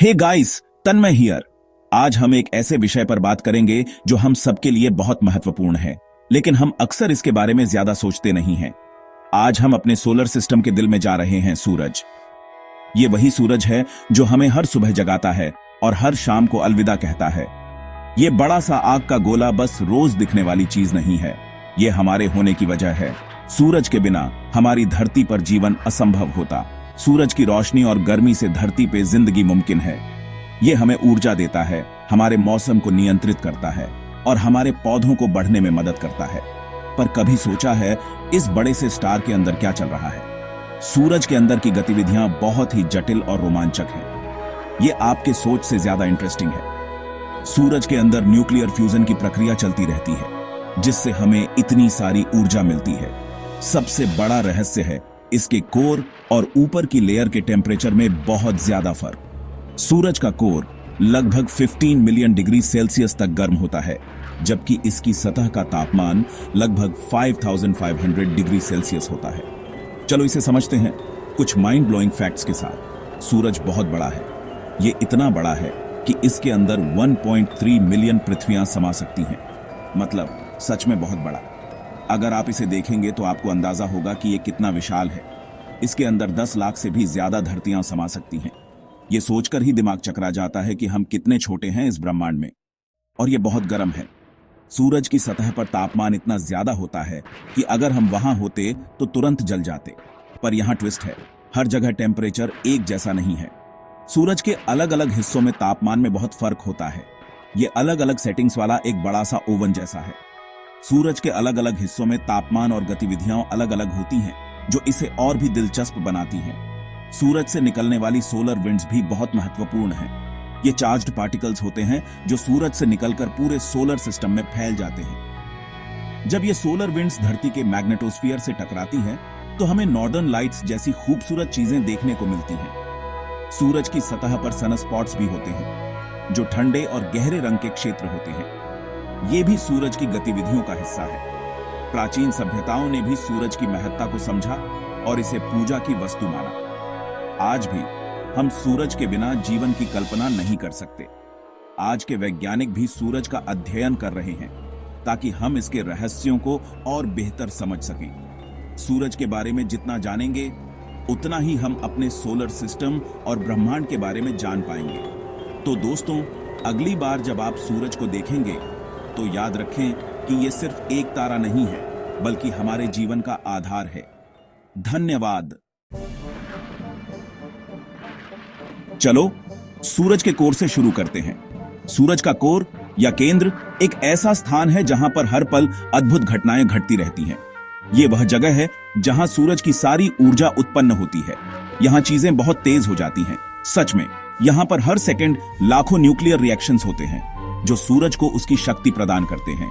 Hey guys, Tanmay here. आज हम एक ऐसे विषय पर बात करेंगे जो हम सबके लिए बहुत महत्वपूर्ण है, लेकिन हम अक्सर इसके बारे में ज्यादा सोचते नहीं हैं। आज हम अपने सोलर सिस्टम के दिल में जा रहे हैं, सूरज। ये वही सूरज है जो हमें हर सुबह जगाता है और हर शाम को अलविदा कहता है। ये बड़ा सा आग का गोला बस रोज दिखने वाली चीज नहीं है, ये हमारे होने की वजह है। सूरज के बिना हमारी धरती पर जीवन असंभव होता। सूरज की रोशनी और गर्मी से धरती पे जिंदगी मुमकिन है। ये हमें ऊर्जा देता है, हमारे मौसम को नियंत्रित करता है और हमारे पौधों को बढ़ने में मदद करता है। पर कभी सोचा है इस बड़े से स्टार के अंदर क्या चल रहा है? सूरज के अंदर की गतिविधियां बहुत ही जटिल और रोमांचक हैं। ये आपके सोच से ज्यादा इंटरेस्टिंग है। सूरज के अंदर न्यूक्लियर फ्यूजन की प्रक्रिया चलती रहती है, जिससे हमें इतनी सारी ऊर्जा मिलती है। सबसे बड़ा रहस्य है इसके कोर और ऊपर की लेयर के टेम्परेचर में बहुत ज्यादा फर्क। सूरज का कोर लगभग 15 मिलियन डिग्री सेल्सियस तक गर्म होता है, जबकि इसकी सतह का तापमान लगभग 5500 डिग्री सेल्सियस होता है। चलो इसे समझते हैं कुछ माइंड ब्लोइंग फैक्ट्स के साथ। सूरज बहुत बड़ा है। ये इतना बड़ा है कि इसके अंदर 1.3 मिलियन पृथ्वियां समा सकती हैं। मतलब सच में बहुत बड़ा। अगर आप इसे देखेंगे तो आपको अंदाजा होगा कि ये कितना विशाल है। इसके अंदर 10 लाख से भी ज्यादा धरतियां समा सकती हैं। ये सोचकर ही दिमाग चकरा जाता है कि हम कितने छोटे हैं इस ब्रह्मांड में। और ये बहुत गर्म है। सूरज की सतह पर तापमान इतना ज्यादा होता है कि अगर हम वहां होते तो तुरंत जल जाते। पर यहां ट्विस्ट है, हर जगह टेम्परेचर एक जैसा नहीं है। सूरज के अलग अलग हिस्सों में तापमान में बहुत फर्क होता है। ये अलग अलग सेटिंग्स वाला एक बड़ा सा ओवन जैसा है। सूरज के अलग अलग हिस्सों में तापमान और गतिविधियां अलग अलग होती हैं, जो इसे और भी दिलचस्प बनाती हैं। सूरज से निकलने वाली सोलर विंड्स भी बहुत महत्वपूर्ण हैं। ये चार्ज्ड पार्टिकल्स होते हैं जो सूरज से निकलकर पूरे सोलर सिस्टम में फैल जाते हैं। जब ये सोलर विंड्स धरती के मैग्नेटोस्फीयर से टकराती हैं, तो हमें नॉर्दर्न लाइट्स जैसी खूबसूरत चीजें देखने को मिलती हैं। सूरज की सतह पर सनस्पॉट्स भी होते हैं, जो ठंडे और गहरे रंग के क्षेत्र होते हैं। ये भी सूरज की गतिविधियों का हिस्सा है। प्राचीन सभ्यताओं ने भी सूरज की महत्ता को समझा और इसे पूजा की वस्तु माना। आज भी हम सूरज के बिना जीवन की कल्पना नहीं कर सकते। आज के वैज्ञानिक भी सूरज का अध्ययन कर रहे हैं ताकि हम इसके रहस्यों को और बेहतर समझ सकें। सूरज के बारे में जितना जानेंगे, उतना ही हम अपने सोलर सिस्टम और ब्रह्मांड के बारे में जान पाएंगे। तो दोस्तों, अगली बार जब आप सूरज को देखेंगे तो याद रखें कि ये सिर्फ एक तारा नहीं है, बल्कि हमारे जीवन का आधार है। धन्यवाद। चलो सूरज के कोर से शुरू करते हैं। सूरज का कोर या केंद्र एक ऐसा स्थान है जहां पर हर पल अद्भुत घटनाएं घटती रहती हैं। ये वह जगह है जहां सूरज की सारी ऊर्जा उत्पन्न होती है। यहां चीजें बहुत तेज हो जाती हैं। सच में, यहां पर हर सेकंड लाखों न्यूक्लियर रिएक्शंस होते हैं जो सूरज को उसकी शक्ति प्रदान करते हैं।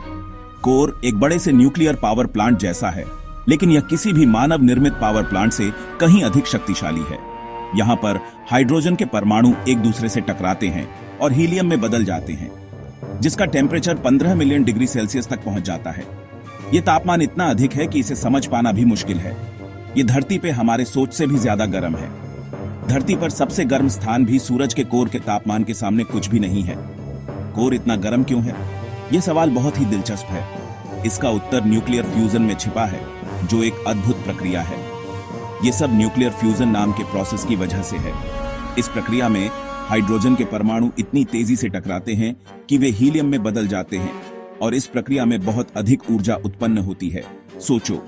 कोर एक बड़े से न्यूक्लियर पावर प्लांट जैसा है, लेकिन यह किसी भी मानव निर्मित पावर प्लांट से कहीं अधिक शक्तिशाली है। यहाँ पर हाइड्रोजन के परमाणु एक दूसरे से टकराते हैं और हीलियम में बदल जाते हैं, जिसका टेम्परेचर 15 मिलियन डिग्री सेल्सियस तक पहुंच जाता है। यह तापमान इतना अधिक है कि इसे समझ पाना भी मुश्किल है। ये धरती पे हमारे सोच से भी ज्यादा गर्म है। धरती पर सबसे गर्म स्थान भी सूरज के कोर के तापमान के सामने कुछ भी नहीं है। कोर इतना गर्म क्यों है? यह सवाल बहुत ही दिलचस्प है। इसका उत्तर न्यूक्लियर फ्यूजन में छिपा है, जो एक अद्भुत प्रक्रिया है। यह सब न्यूक्लियर फ्यूजन नाम के प्रोसेस की वजह से है। इस प्रक्रिया में हाइड्रोजन के परमाणु इतनी तेजी से टकराते हैं कि वे हीलियम में बदल जाते हैं और इस प्रक्रिया में बहुत अधिक ऊर्जा उत्पन्न होती है। सोचो,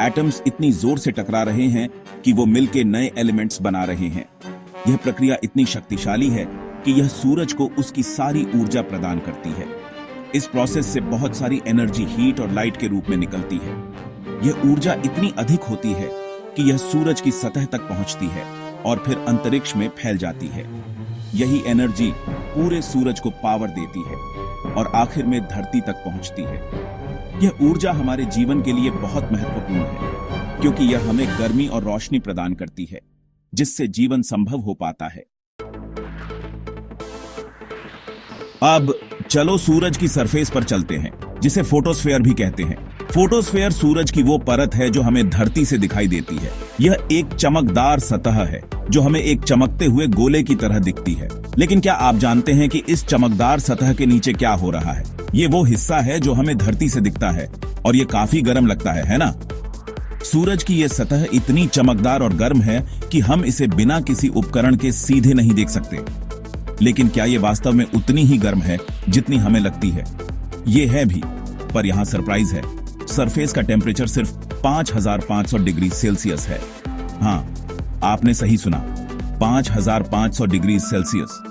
एटम्स इतनी जोर से टकरा रहे हैं कि वो मिलकर नए एलिमेंट्स बना रहे हैं। यह प्रक्रिया इतनी शक्तिशाली है कि यह सूरज को उसकी सारी ऊर्जा प्रदान करती है। इस प्रोसेस से बहुत सारी एनर्जी हीट और लाइट के रूप में निकलती है। यह ऊर्जा इतनी अधिक होती है कि यह सूरज की सतह तक पहुंचती है और फिर अंतरिक्ष में फैल जाती है। यही एनर्जी पूरे सूरज को पावर देती है और आखिर में धरती तक पहुंचती है। यह ऊर्जा हमारे जीवन के लिए बहुत महत्वपूर्ण है, क्योंकि यह हमें गर्मी और रोशनी प्रदान करती है, जिससे जीवन संभव हो पाता है। अब चलो सूरज की सरफेस पर चलते हैं, जिसे फोटोस्फेयर भी कहते हैं। फोटोस्फेयर सूरज की वो परत है जो हमें धरती से दिखाई देती है। यह एक चमकदार सतह है जो हमें एक चमकते हुए गोले की तरह दिखती है। लेकिन क्या आप जानते हैं कि इस चमकदार सतह के नीचे क्या हो रहा है? ये वो हिस्सा है जो हमें धरती से दिखता है और ये काफी गर्म लगता है ना? सूरज की ये सतह इतनी चमकदार और गर्म है कि हम इसे बिना किसी उपकरण के सीधे नहीं देख सकते। लेकिन क्या ये वास्तव में उतनी ही गर्म है जितनी हमें लगती है? ये है भी, पर यहां सरप्राइज है। सरफेस का टेम्परेचर सिर्फ 5500 डिग्री सेल्सियस है। हाँ, आपने सही सुना, 5500 डिग्री सेल्सियस।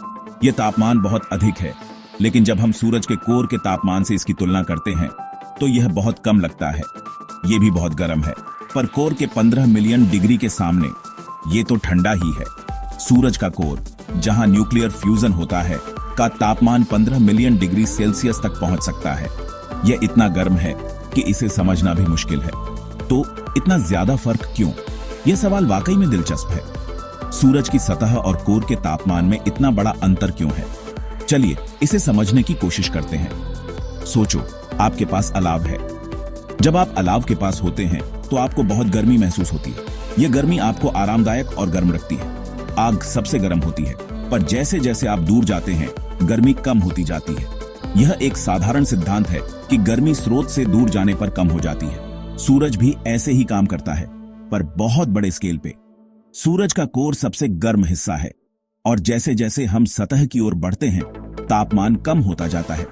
ये तापमान बहुत अधिक है, लेकिन जब हम सूरज के कोर के तापमान से इसकी तुलना करते हैं तो यह बहुत कम लगता है। ये भी बहुत गर्म है, पर कोर के 15 मिलियन डिग्री के सामने ये तो ठंडा ही है। सूरज का कोर, जहां न्यूक्लियर फ्यूजन होता है, का तापमान 15 मिलियन डिग्री सेल्सियस तक पहुंच सकता है। यह इतना गर्म है कि इसे समझना भी मुश्किल है। तो इतना ज्यादा फर्क क्यों? यह सवाल वाकई में दिलचस्प है। सूरज की सतह और कोर के तापमान में इतना बड़ा अंतर क्यों है? चलिए इसे समझने की कोशिश करते हैं। सोचो, आपके पास अलाव है। जब आप अलाव के पास होते हैं तो आपको बहुत गर्मी महसूस होती है। यह गर्मी आपको आरामदायक और गर्म रखती है। आग सबसे गर्म होती है, पर जैसे जैसे आप दूर जाते हैं गर्मी कम होती जाती है। यह एक साधारण सिद्धांत है कि गर्मी स्रोत से दूर जाने पर कम हो जाती है। सूरज भी ऐसे ही काम करता है, पर बहुत बड़े स्केल पे। सूरज का कोर सबसे गर्म हिस्सा है और जैसे जैसे हम सतह की ओर बढ़ते हैं तापमान कम होता जाता है।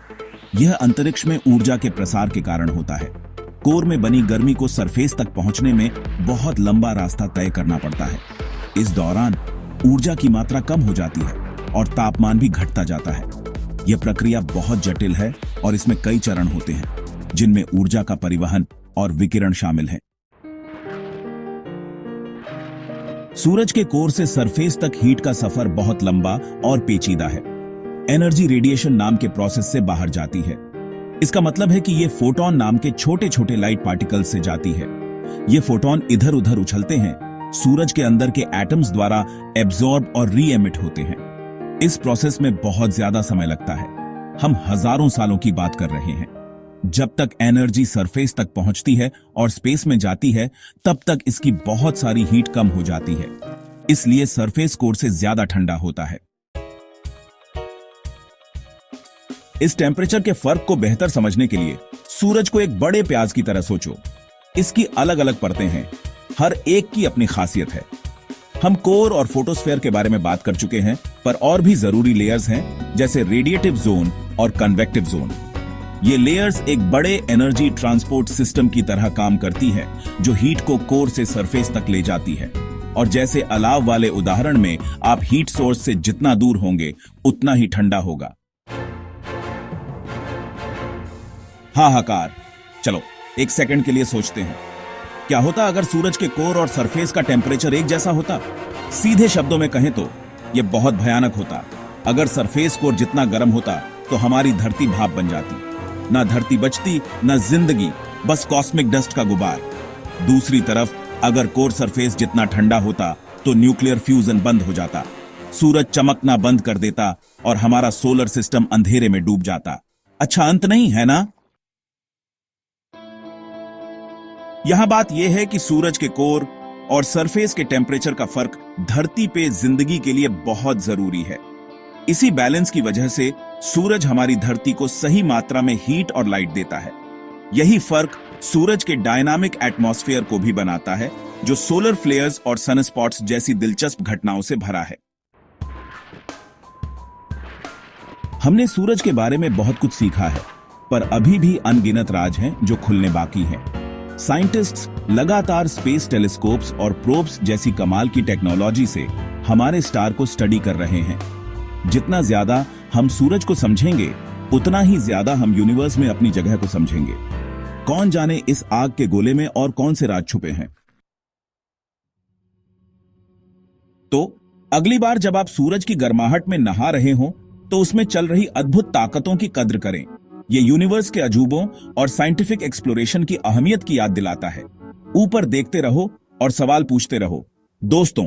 यह अंतरिक्ष में ऊर्जा के प्रसार के कारण होता है। कोर में बनी गर्मी को सरफेस तक पहुंचने में बहुत लंबा रास्ता तय करना पड़ता है। इस दौरान ऊर्जा की मात्रा कम हो जाती है और तापमान भी घटता जाता है। यह प्रक्रिया बहुत जटिल है और इसमें कई चरण होते हैं, जिनमें ऊर्जा का परिवहन और विकिरण शामिल है। सूरज के कोर से सरफेस तक हीट का सफर बहुत लंबा और पेचीदा है। एनर्जी रेडिएशन नाम के प्रोसेस से बाहर जाती है। इसका मतलब है कि ये फोटोन नाम के छोटे छोटे लाइट पार्टिकल्स से जाती है। ये फोटोन इधर उधर उछलते हैं, सूरज के अंदर के एटम्स द्वारा एब्जॉर्ब और री एमिट होते हैं। इस प्रोसेस में बहुत ज्यादा समय लगता है। हम हजारों सालों की बात कर रहे हैं। जब तक एनर्जी सरफेस तक पहुंचती है और स्पेस में जाती है, तब तक इसकी बहुत सारी हीट कम हो जाती है। इसलिए सरफेस कोर से ज्यादा ठंडा होता है। इस टेम्परेचर के फर्क को बेहतर समझने के लिए सूरज को एक बड़े प्याज की तरह सोचो। इसकी अलग अलग परतें हैं, हर एक की अपनी खासियत है। हम कोर और फोटोस्फेयर के बारे में बात कर चुके हैं, पर और भी जरूरी लेयर्स हैं, जैसे रेडिएटिव जोन और कन्वेक्टिव जोन। ये लेयर्स एक बड़े एनर्जी ट्रांसपोर्ट सिस्टम की तरह काम करती है, जो हीट को कोर से सरफेस तक ले जाती है। और जैसे अलाव वाले उदाहरण में आप हीट सोर्स से जितना दूर होंगे उतना ही ठंडा होगा। हाहाकार। चलो एक सेकंड के लिए सोचते हैं, क्या होता अगर सूरज के कोर और सरफेस का टेम्परेचर एक जैसा होता? सीधे शब्दों में कहें तो यह बहुत भयानक होता। अगर सरफेस कोर जितना गर्म होता तो हमारी धरती भाप बन जाती। ना धरती बचती, ना जिंदगी, बस कॉस्मिक डस्ट का गुबार। दूसरी तरफ अगर कोर सरफेस जितना ठंडा होता तो न्यूक्लियर फ्यूजन बंद हो जाता, सूरज चमकना बंद कर देता और हमारा सोलर सिस्टम अंधेरे में डूब जाता। अच्छा अंत नहीं है ना? यहां बात यह है कि सूरज के कोर और सरफेस के टेम्परेचर का फर्क धरती पे जिंदगी के लिए बहुत जरूरी है। इसी बैलेंस की वजह से सूरज हमारी धरती को सही मात्रा में हीट और लाइट देता है। यही फर्क सूरज के डायनामिक एटमॉस्फेयर को भी बनाता है, जो सोलर फ्लेयर्स और सनस्पॉट्स जैसी दिलचस्प घटनाओं से भरा है। हमने सूरज के बारे में बहुत कुछ सीखा है, पर अभी भी अनगिनत राज हैं जो खुलने बाकी हैं। साइंटिस्ट्स लगातार स्पेस टेलीस्कोप्स और प्रोब्स जैसी कमाल की टेक्नोलॉजी से हमारे स्टार को स्टडी कर रहे हैं। जितना ज्यादा हम सूरज को समझेंगे, उतना ही ज्यादा हम यूनिवर्स में अपनी जगह को समझेंगे। कौन जाने इस आग के गोले में और कौन से राज छुपे हैं। तो अगली बार जब आप सूरज की गर्माहट में नहा रहे हो, तो उसमें चल रही अद्भुत ताकतों की कद्र करें। ये यूनिवर्स के अजूबों और साइंटिफिक एक्सप्लोरेशन की अहमियत की याद दिलाता है। ऊपर देखते रहो और सवाल पूछते रहो। दोस्तों,